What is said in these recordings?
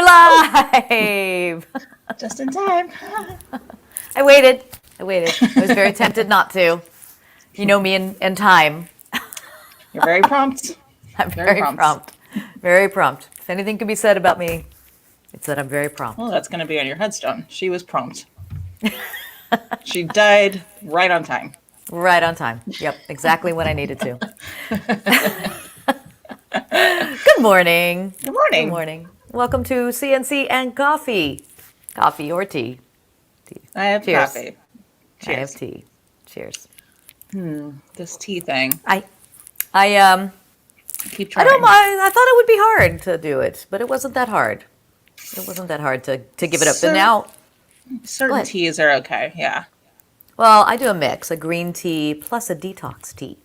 We're live. Just in time. I waited. I was very tempted not to. You know me and time. You're very prompt. I'm very prompt. Very prompt. If anything can be said about me, it's that I'm very prompt. Well, that's going to be on your headstone. She was prompt. She died right on time. Right on time. Yep, exactly when I needed to. Good morning. Good morning. Good morning. Welcome to CNC and Coffee. Coffee or tea. I have Cheers. coffee. I have Cheers. tea. Cheers. This tea thing. I Keep I trying. don't mind. I thought it would be hard to do it, but it wasn't that hard. It wasn't that hard to give it up. But now, Certain What? teas are okay. Yeah. well, I do a mix, a green tea plus a detox tea,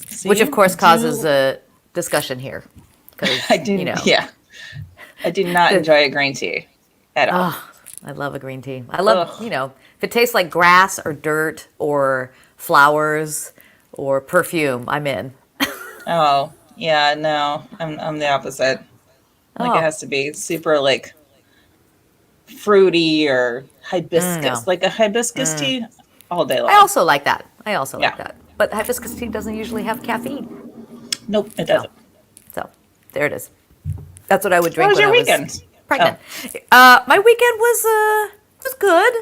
See? which of course causes a discussion here. Because, I do. Yeah. I do not enjoy a green tea at all. Oh, I love a green tea. I love, Ugh. if it tastes like grass or dirt or flowers or perfume, I'm in. Oh, yeah. No, I'm the opposite. Like Oh. it has to be super like fruity or hibiscus, no. like a hibiscus tea all day long. I also like that. Like Yeah. that. But hibiscus tea doesn't usually have caffeine. Nope, it doesn't. So there it is. That's what I would How drink was when your I weekend? was pregnant. My weekend was good.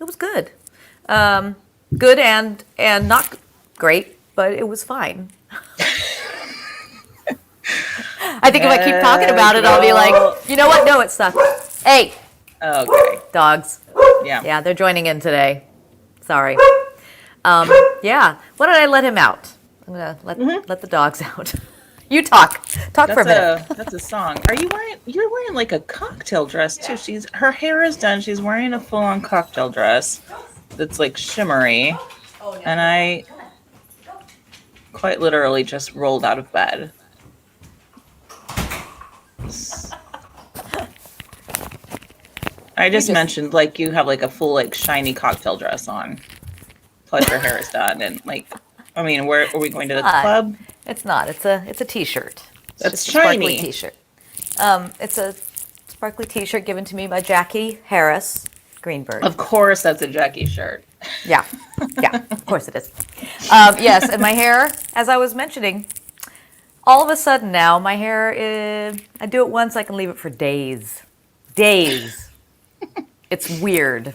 It was good. Good and not great, but it was fine. I think if I keep talking about it, I'll be like, you know what? No, it's not. Hey, Okay. dogs. Yeah. Yeah, they're joining in today. Sorry. Yeah. Why don't I let him out? I'm gonna let the dogs out. You talk for a minute. That's a song. You're wearing like a cocktail dress too. Her hair is done. She's wearing a full on cocktail dress that's like shimmery. And I quite literally just rolled out of bed. I just mentioned like you have like a full like shiny cocktail dress on. Plus your hair is done and like I mean, where are we going to the club? It's not. It's a t-shirt. It's That's just a sparkly shiny. t-shirt. It's a sparkly t-shirt given to me by Jackie Harris Greenberg. Of course, that's a Jackie shirt. Yeah, of course it is. Yes, and my hair, as I was mentioning, all of a sudden now my hair is. I do it once, I can leave it for days. Days. It's weird.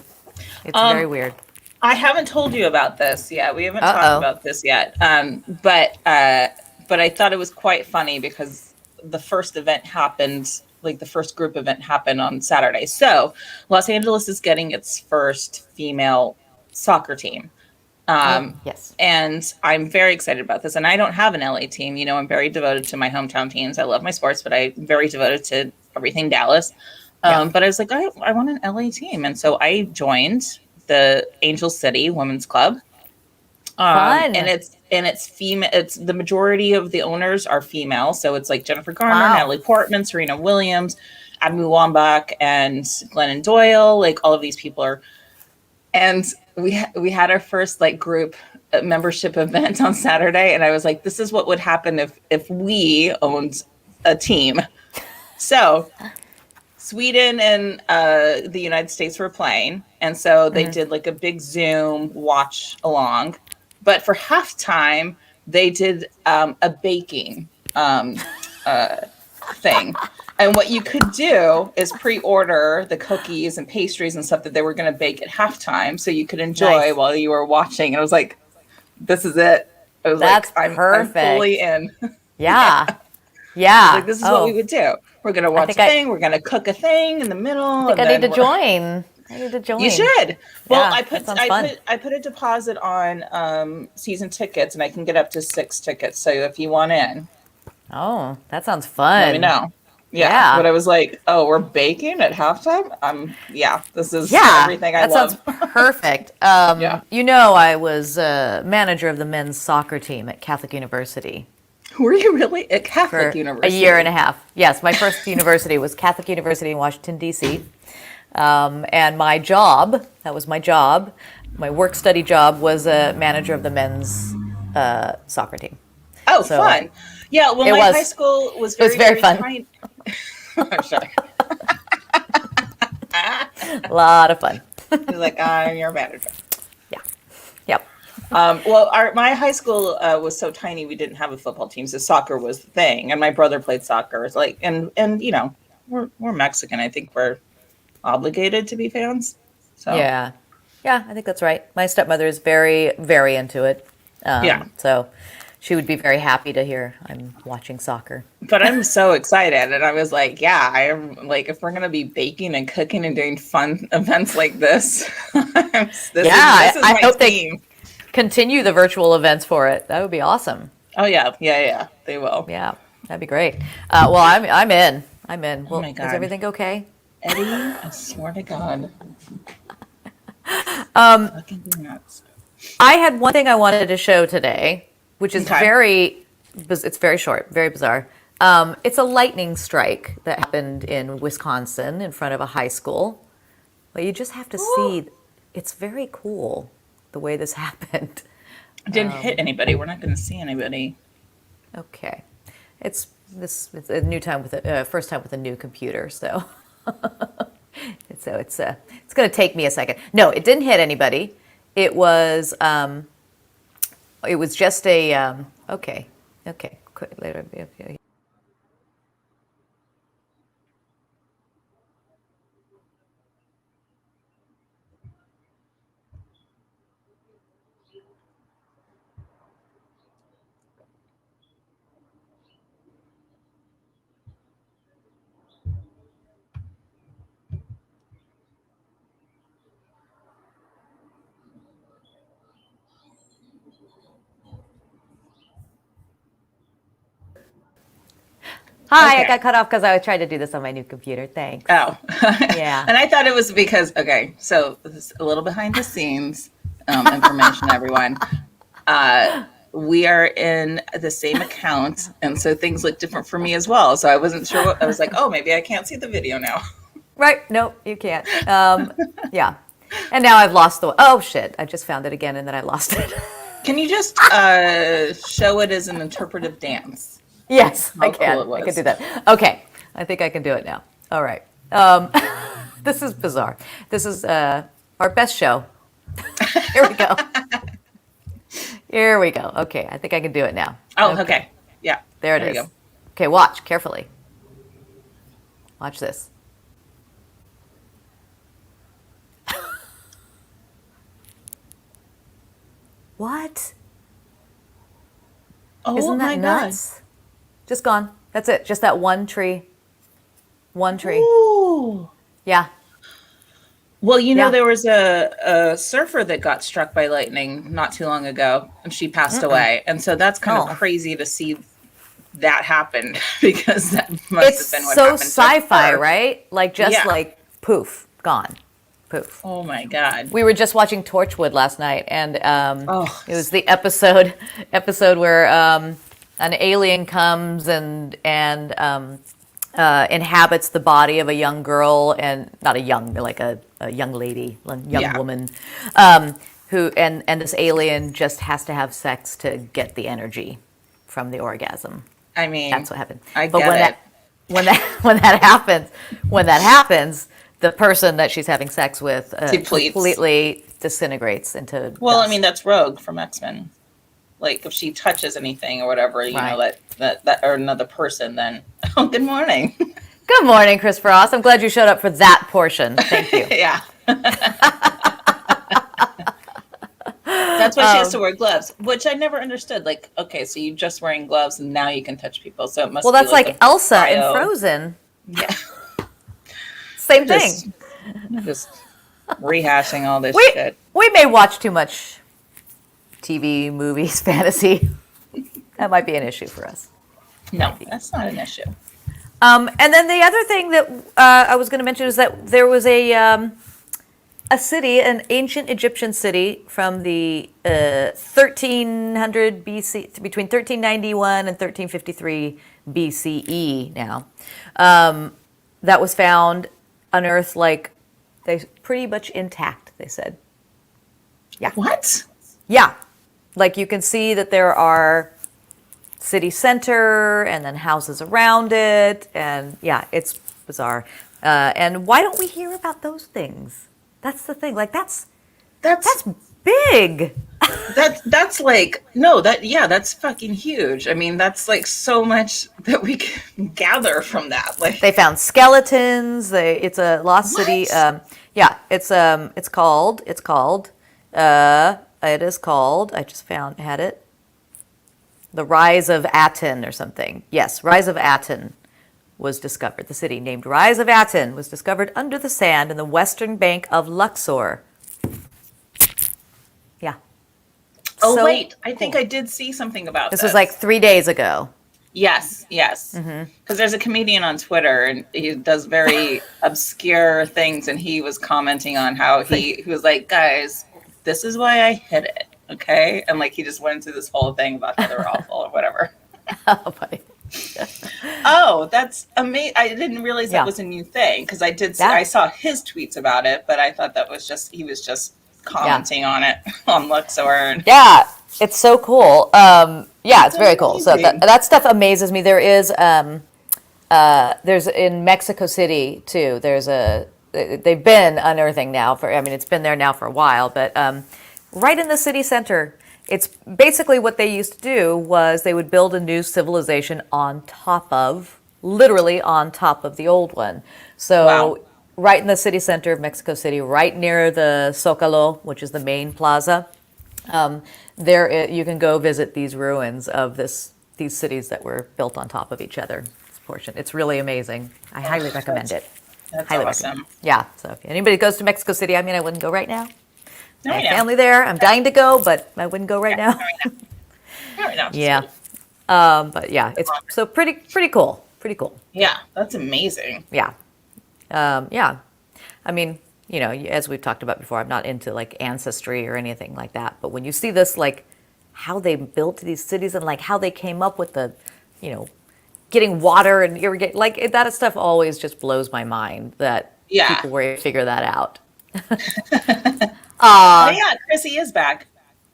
It's very weird. I haven't told you about this yet. We haven't talked about this yet. But I thought it was quite funny because the first event happened, like the first group event happened on Saturday. So Los Angeles is getting its first female soccer team. Yes. And I'm very excited about this. And I don't have an LA team. You know, I'm very devoted to my hometown teams. I love my sports, but I'm very devoted to everything Dallas. But I was like, I want an LA team. And so I joined the Angel City Women's Club. Fun. And it's female. It's the majority of the owners are female. So it's like Jennifer Garner, Wow. Natalie Portman, Serena Williams, Abu Wambach, and Glennon Doyle. Like all of these people are. And we had our first like group membership event on Saturday. And I was like, this is what would happen if we owned a team. So Sweden and the United States were playing. And so they did like a big Zoom watch along. But for halftime, they did a baking thing. And what you could do is pre-order the cookies and pastries and stuff that they were going to bake at halftime so you could enjoy Nice. while you were watching. And I was like, this is it. I was That's like, I'm perfect. fully in. Yeah. Yeah. Like, this is what we would do. We're going to watch a thing. We're going to cook a thing in the middle. I think I need to join. You should. Well, Yeah, I that sounds fun. put a deposit on season tickets, and I can get up to 6 tickets. So if you want in, Oh, that sounds fun. let me know. Yeah. But I was like, oh, we're baking at halftime. This is Yeah, everything I that love. sounds perfect. You know, I was manager of the men's soccer team at Catholic University Were you really at for Catholic University? a year and a half. Yes, my first university was Catholic University in Washington, D.C. And my job, that was my job, my work study job was a manager of the men's soccer team. Oh, So, fun. Yeah, well, it my was- high school was was very fun. tiny. I'm sure. A lot of fun. He's like, I'm your manager. Yeah. Yep. Well, my high school was so tiny we didn't have a football team, so soccer was the thing, and my brother played soccer. It's like, and you know, we're Mexican. I think we're obligated to be fans. So Yeah. Yeah, I think that's right. My stepmother is very, very into it. yeah, So she would be very happy to hear I'm watching soccer. but I'm so excited, and I was like, yeah, I am like, if we're gonna be baking and cooking and doing fun events like this, this is I my hope team. they continue the virtual events for it. That would be awesome. Oh yeah, they will. Yeah, that'd be great. Well, I'm in. I'm in. Oh Well, my is God. everything okay? Eddie, I swear to God. Fucking nuts. I had one thing I wanted to show today, which is Okay. it's very short, very bizarre. It's a lightning strike that happened in Wisconsin in front of a high school. But you just have to Ooh. see, it's very cool the way this happened. Didn't hit anybody. We're not going to see anybody. Okay, it's a new time with a first time with a new computer, so it's going to take me a second. No, it didn't hit anybody. It was just a okay, quick, later. Okay. Hi, I Okay. got cut off because I was trying to do this on my new computer. Thanks. Oh. Yeah. And I thought it was because, okay, so this is a little behind the scenes information, everyone. We are in the same account. And so things look different for me as well. So I wasn't sure I was like, oh, maybe I can't see the video now. Right. Nope, you can't. Yeah. And now I've lost the. Oh shit! I just found it again, and then I lost it. Can you just show it as an interpretive dance? Yes, I How can. cool it I can was. do that. Okay, I think I can do it now. All right. This is bizarre. This is our best show. Here we go. Here we go. Okay, I think I can do it now. Oh, okay. Yeah. There it you is. go. Okay, watch carefully. Watch this. What? Oh Isn't my that God. nuts? Just gone. That's it. Just that one tree. One tree. Ooh. Yeah. Well, you know, Yeah. there was a surfer that got struck by lightning not too long ago, and she passed away. And so that's kind of Oh. crazy to see that happen because that must It's have been what so happened to sci-fi, her. right? Like just Yeah. like poof, gone. Poof. Oh my God. We were just watching Torchwood last night, and Oh, it was the episode where an alien comes and inhabits the body of a young girl, and not a young, like a young lady, a young Yeah. woman, who and this alien just has to have sex to get the energy from the orgasm. I mean, That's what happened. I But get it. when that happens, the person that she's having sex with Depletes. completely disintegrates into Well, I dust. mean, that's Rogue from X-Men. Like if she touches anything or whatever, you know, Right. that or another person, then oh, good morning. Good morning, Chris Frost. I'm glad you showed up for that portion. Thank you. Yeah. That's why she has to wear gloves, which I never understood. Like, okay, so you're just wearing gloves and now you can touch people. So it must Well, be that's like a Elsa in bio- Frozen. Yeah. Same Just, thing. just rehashing all this We shit. we may watch too much TV, movies, fantasy. That might be an issue for us. No, that's not an issue. And then the other thing that I was going to mention is that there was a city, an ancient Egyptian city from the 1300 BC, between 1391 and 1353 BCE now, that was found, unearthed, like, they pretty much intact, they said. Yeah. What? Yeah. Like you can see that there are city center and then houses around it. And yeah, it's bizarre. And why don't we hear about those things? That's the thing. Like that's big. That's like, no, that's fucking huge. I mean, that's like so much that we can gather from that. Like, They found skeletons. It's a lost city. What? Yeah, it's called. It is called. I just had it. The Rise of Aten or something. Yes, Rise of Aten was discovered. The city named Rise of Aten was discovered under the sand in the western bank of Luxor. Yeah. oh So wait, I think cool. I did see something about This was like 3 days ago. Yes, yes. Because there's a comedian on Twitter and he does very obscure things, and he was commenting on how he was like, guys, this is why I hid it, okay? And like he just went into this whole thing about how they're awful or whatever. Oh, buddy. Oh, that's amazing. I didn't realize Yeah. that was a new thing because I did see, Yeah. I saw his tweets about it, but I thought that was just he was just commenting on it on Luxor. And Yeah, it's so cool. Yeah, it's very cool. So amazing. that stuff amazes me. There's in Mexico City too. They've been unearthing now it's been there now for a while, but right in the city center. It's basically what they used to do was they would build a new civilization literally on top of the old one. So Wow. right in the city center of Mexico City, right near the Zócalo, which is the main plaza, you can go visit these ruins of these cities that were built on top of each other. This portion, it's really amazing. I highly recommend it. That's Highly awesome. recommend. Yeah. So if anybody goes to Mexico City, I wouldn't go right now. No, I have yeah. family there. I'm dying to go, but I wouldn't go right now. All right, now, just Yeah. wait. But yeah, it's so pretty cool. Pretty cool. Yeah, that's amazing. Yeah. Yeah. As we've talked about before, I'm not into like ancestry or anything like that. But when you see this, like how they built these cities and like how they came up with the, getting water and irrigate, like that stuff always just blows my mind that Yeah. people were able to figure that out. Oh yeah, Crissy is back.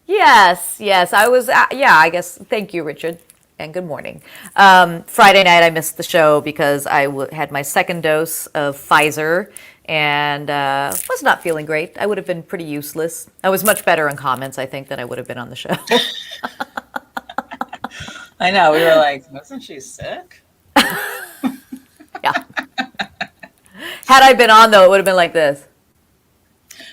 Yes, I was. I guess. Thank you, Richard, and good morning. Friday night, I missed the show because I had my second dose of Pfizer and was not feeling great. I would have been pretty useless. I was much better in comments, I think, than I would have been on the show. I know. We were like, wasn't she sick? Yeah. Had I been on, though, it would have been like this.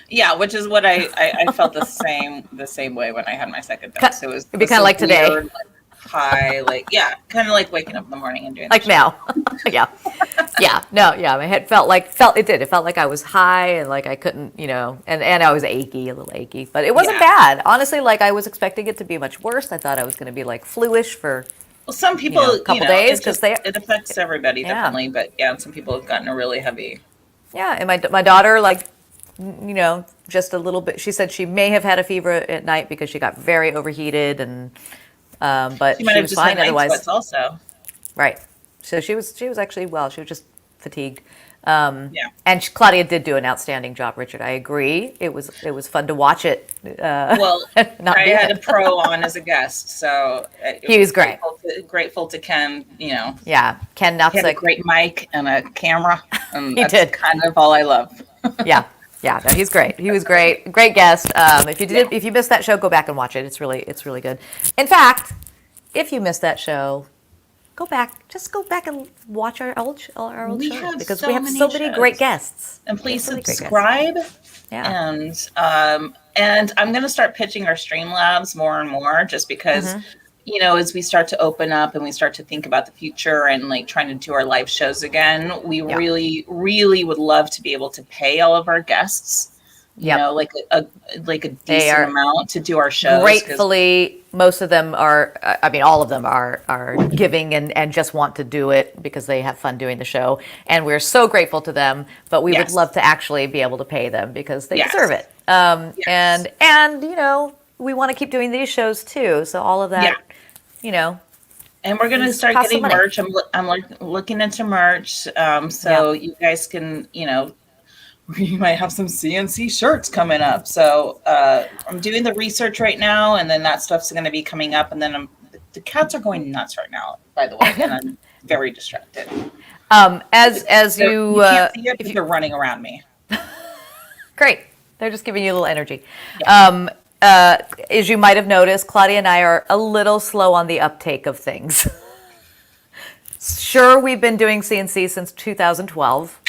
Yeah, which is what I felt the same way when I had my second dose. It'd be kind of like today. Weird, like, high, like kind of like waking up in the morning and doing Like now. Yeah. My head felt like I was high and like I couldn't, and I was a little achy, but it wasn't bad. Honestly, like I was expecting it to be much worse. I thought I was going to be like fluish for Well, some people, a couple days because it affects everybody differently, but yeah, some people have gotten a really heavy. Yeah, and my daughter, like, just a little bit. She said she may have had a fever at night because she got very overheated, and but She might she have was just fine had night otherwise. sweats also. Right. So she was actually well. She was just fatigued. Yeah. And Claudia did do an outstanding job, Richard. I agree. It was fun to watch it. Well, Not I be had it. a pro on as a guest, so He was great. Grateful to Ken. Yeah, Ken He had a Nutzik. great mic and a camera, and He that's did. kind of all I love. Yeah. No, he's great. He was great. Great guest. If you missed that show, go back and watch it. It's really good. In fact, if you missed that show, go back and watch our old We show have because so we have many so many shows. great guests. And please Really great guests. subscribe. Yeah. And I'm going to start pitching our Streamlabs more and more, just because, as we start to open up and we start to think about the future and like trying to do our live shows again, we really, really would love to be able to pay all of our guests. Like a decent amount to do our shows. Gratefully, most of them are. All of them are giving and just want to do it because they have fun doing the show, and we're so grateful to them. But we would love to actually be able to pay them because they deserve it. And we want to keep doing these shows too. So all of that, And we're going to start costs some getting money. merch. I'm looking into merch. So you guys can, we might have some CNC shirts coming up. So I'm doing the research right now, and then that stuff's going to be coming up. And then the cats are going nuts right now, by the way, and I'm very distracted. As You can't see it, if but you, they're running around me. great, they're just giving you a little energy. Yeah. As you might have noticed, Claudia and I are a little slow on the uptake of things. Sure, we've been doing CNC since 2012.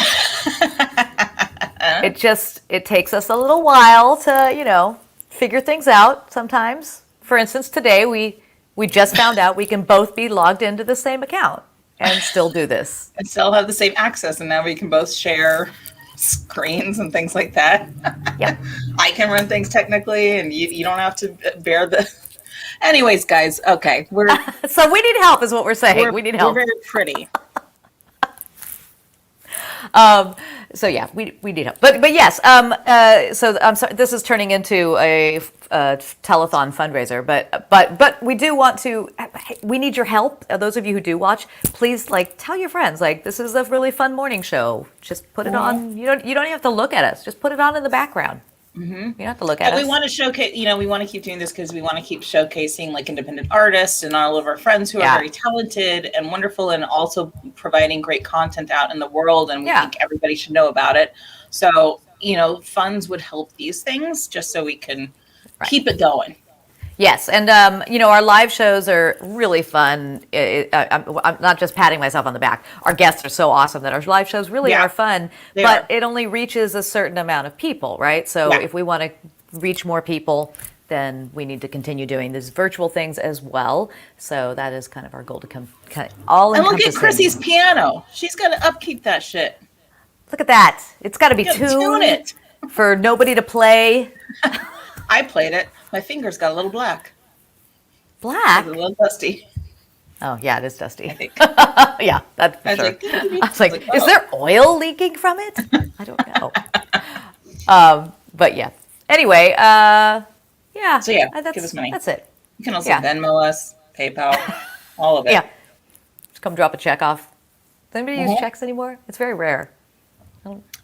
It takes us a little while to, figure things out sometimes. For instance, today we just found out we can both be logged into the same account and still do this. And still have the same access, and now we can both share screens and things like that. Yep. I can run things technically, and you don't have to bear the. Anyways, guys, okay, So we need help, is what we're saying. We need help. We're very pretty. So yeah, we need help. But yes. So I'm sorry. This is turning into a telethon fundraiser. But we do want to. We need your help. Those of you who do watch, please tell your friends. This is a really fun morning show. Just put it on. You don't even have to look at us. Just put it on in the background. Mm-hmm. You don't have to look at us. We want to showcase, we want to keep doing this because we want to keep showcasing independent artists and all of our friends who are very talented and wonderful, and also providing great content out in the world. And we think everybody should know about it. So, funds would help these things just so we can keep it going. Yes, and our live shows are really fun. I'm not just patting myself on the back. Our guests are so awesome that our live shows really are fun, but it only reaches a certain amount of people, right? So if we want to reach more people, then we need to continue doing these virtual things as well. So that is kind of our goal to come all and look at Chrissy's piano. She's got to upkeep that shit. Look at that. It's got to be tuned for nobody to play. I played it. My fingers got a little black. Black? A little dusty. Oh, yeah, it is dusty. I think. Yeah, that's for sure. I was like, oh. Is there oil leaking from it? I don't know. But yeah. Anyway, yeah. So yeah, give us money. That's it. You can also Venmo us, PayPal, all of it. Yeah. Just come drop a check off. Does anybody use checks anymore? It's very rare.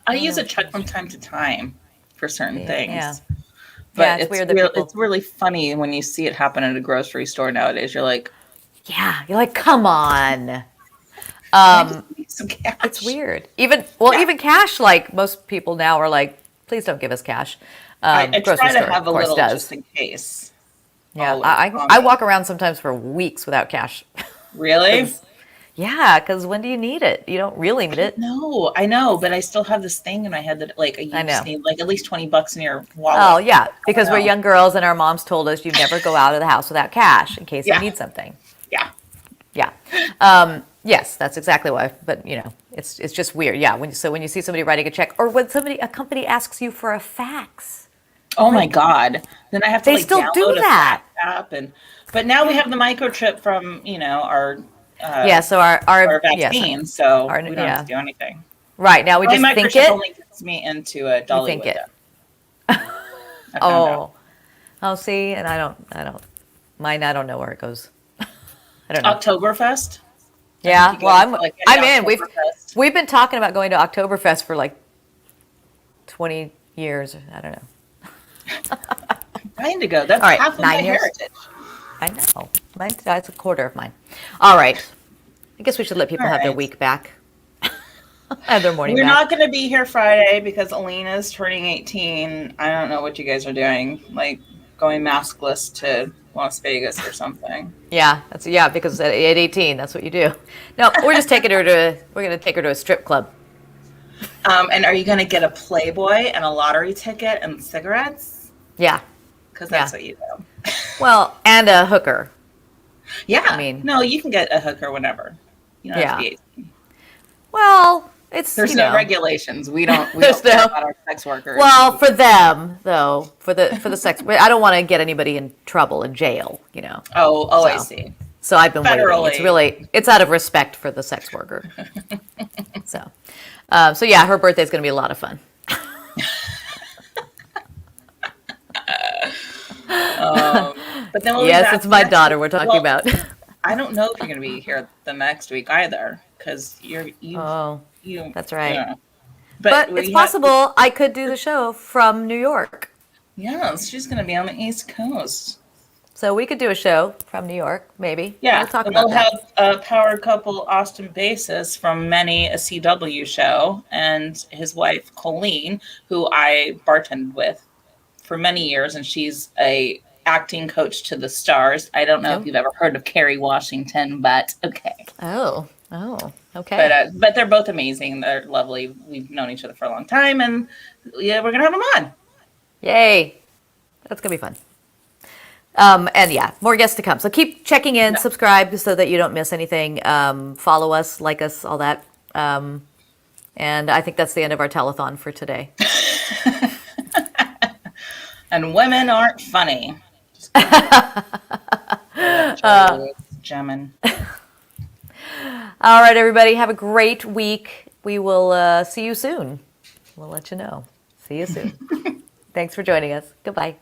I use a check from time to time for certain things. Yeah. But it's weird that it's really funny when you see it happen at a grocery store nowadays. You're like, come on. Some cash. It's weird. Even cash, most people now are like, please don't give us cash. I grocery try to store, have a of course, little does. just in case. Yeah, I walk around sometimes for weeks without cash. Really? Yeah, because when do you need it? You don't really need it. No, I know, but I still have this thing in my head that you just need at least $20 in your wallet. Oh yeah, because we're young girls and our moms told us you never go out of the house without cash in case you need something. Yeah. Yeah. Yes, that's exactly why. But it's just weird. Yeah. When you see somebody writing a check, or when a company asks you for a fax. Oh my God! Then I have to they still download do that a fax app, but now we have the microchip from our. So our vaccine, so we don't have to do anything. Right, now we just think it. Only gets me into a Dolly window. See, and I don't. Mine, I don't know where it goes. I don't know. Oktoberfest. Yeah, well, I'm in. We've been talking about going to Oktoberfest for 20 years. I don't know. Trying to go. That's half of my heritage. I know. That's a quarter of mine. All right. I guess we should let people have their week back. And their morning We're back. not going to be here Friday because Alina's turning 18. I don't know what you guys are doing, going maskless to Las Vegas or something. Yeah, because at 18, that's what you do. No, we're just taking her we're going to take her to a strip club. And are you going to get a Playboy and a lottery ticket and cigarettes? Yeah. Because that's what you do. Well, and a hooker. Yeah. No, you can get a hooker whenever. You don't have to be 18. Well, there's no regulations. We don't care about our sex workers. Well, for them though, for the sex, I don't want to get anybody in trouble in jail. Oh, I see. So I've been waiting. It's out of respect for the sex worker. So yeah, her birthday's going to be a lot of fun. But then yes, it's my daughter we're talking about. I don't know if you're going to be here the next week either, because you. That's right. Yeah. But it's possible I could do the show from New York. Yes, she's going to be on the East Coast. So we could do a show from New York, maybe. Yeah, We'll talk and about we'll that. have power couple Austin Basis from many a CW show, and his wife Colleen, who I bartended with for many years, and she's a acting coach to the stars. I don't know if Oh. you've ever heard of Kerry Washington, but okay. Oh. Okay. But they're both amazing. They're lovely. We've known each other for a long time, and yeah, we're gonna have them on. Yay. That's going to be fun. And yeah, more guests to come. So keep checking in, Yeah. subscribe so that you don't miss anything. Follow us, like us, all that. And I think that's the end of our telethon for today. And women aren't funny. Just Gemmin. All right, everybody, have a great week. We will see you soon. We'll let you know. See you soon. Thanks for joining us. Goodbye.